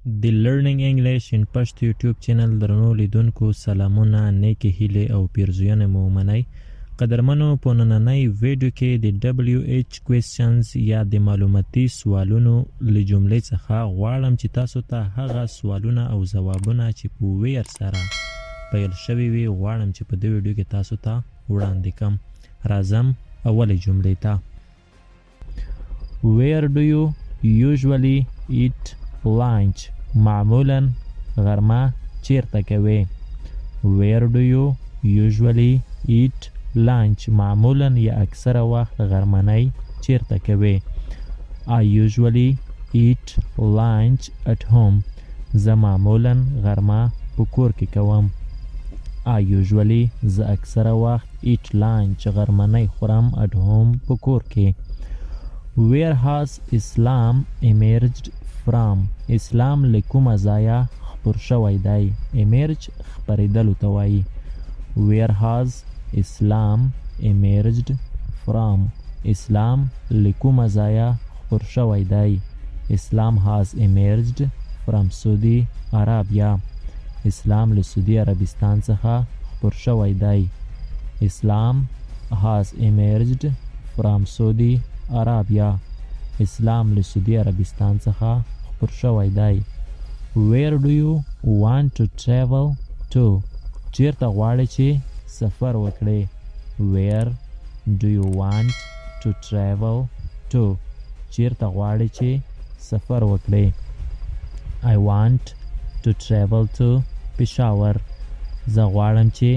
د لرنینګ انګلیش ان پښتو یوټیوب چینل درنو لیدونکو سلامونه نیکې هیلې او پیرزوینې مو ومنئ. قدرمنو په نننۍ ویډیو کې د WH questions یا د معلوماتي سوالونو له جملې څخه غواړم چې تاسو ته هغه سوالونه او ځوابونه چې په ویر سره پیل شوي وي غواړم چې په دې ویډیو کې تاسو ته وړاندې کړم. راځم اولې جملې ته. Where do you usually eat lunch؟ معمولا غرمه چیرته کوي؟ Where do you usually eat lunch؟ معمولا یا اکثره وخت غرمنۍ چیرته کوي؟ I usually eat lunch at home. زه معمولا غرمه په کور کې کوم. I usually زه اکثره وخت eat lunch غرمنۍ خورم at home په کور کې. Where has Islam emerged from؟ اسلام له کومه ځایه خپور شوی دی؟ emerge خپرېدلو ته وایي. Where has Islam emerged from؟ اسلام له کومه ځایه خپور شوی دی؟ Islam has emerged from Saudi Arabia. اسلام له سعودي عربستان څخه خپور شوی دی. Islam has emerged from Saudi Arabia. اسلام له سعودي عربستان څخه خپور شوی دی. Where do you want to travel to؟ چیرته غواړئ چې سفر وکړئ؟ Where do you want to travel to؟ چیرته غواړئ چې سفر وکړئ؟ I want to travel to Peshawar. زه غواړم چې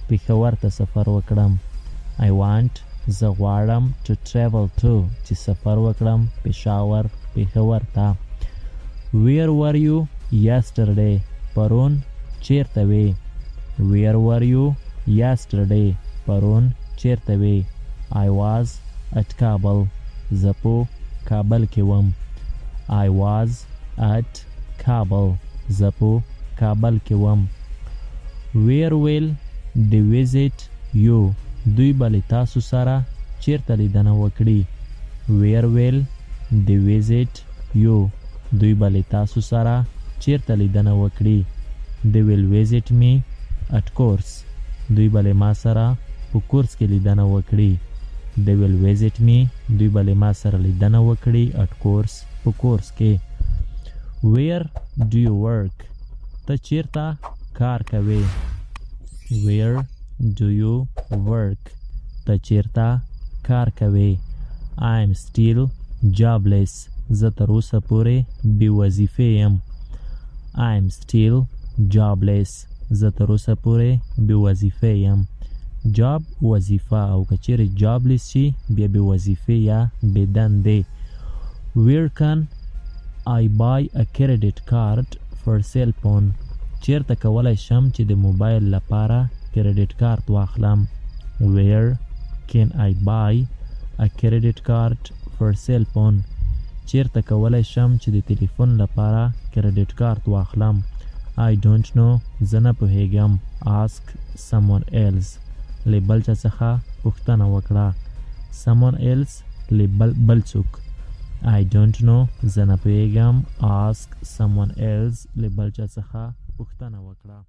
پېښور ته سفر وکړم. I want زه غواړم to travel to چې سفر وکړم پېښور پېښور ته. Where were you yesterday؟ پرون چیرته وې؟ Where were you yesterday؟ پرون چیرته وې؟ I was at Kabul. زه په کابل کې وم. I was at Kabul. زه په کابل کې وم. Where will they visit you؟ دوی به له تاسو سره چیرته لیدنه وکړي؟ Where will they visit you؟ دوی به له تاسو سره چیرته لیدنه وکړي؟ They will visit me at course. دوی به له ما سره په کورس کې لیدنه وکړي. They will visit me. دوی به له ما سره لیدنه وکړي at course په کورس کې. Where do you work؟ ته چیرته کار کوي؟ Where do you work؟ ته چیرته کار کوي؟ I am still jobless. زه تر اوسه پورې بې وظیفې یم. I am still jobless. زه تر اوسه پورې بې وظیفې یم. جاب وظیفه او که چیرې jobless شي بیا بې وظیفې یا بې دندې. Where can I buy a credit card for cell phone؟ چیرته کولی شم چې د موبایل لپاره کریډیټ کارت واخلم؟ Where can I buy a credit card for cell phone؟ چیرته کولی شم چې د تلیفون لپاره کریډیټ کارت واخلم؟ I don't know. زه نه پوهیږم. Ask someone else. له بل چا څخه پوښتنه وکړه. Someone else له بل څوک. I don't know. زه نه پوهیږم. Ask someone else. له بل چا څخه پوښتنه وکړه.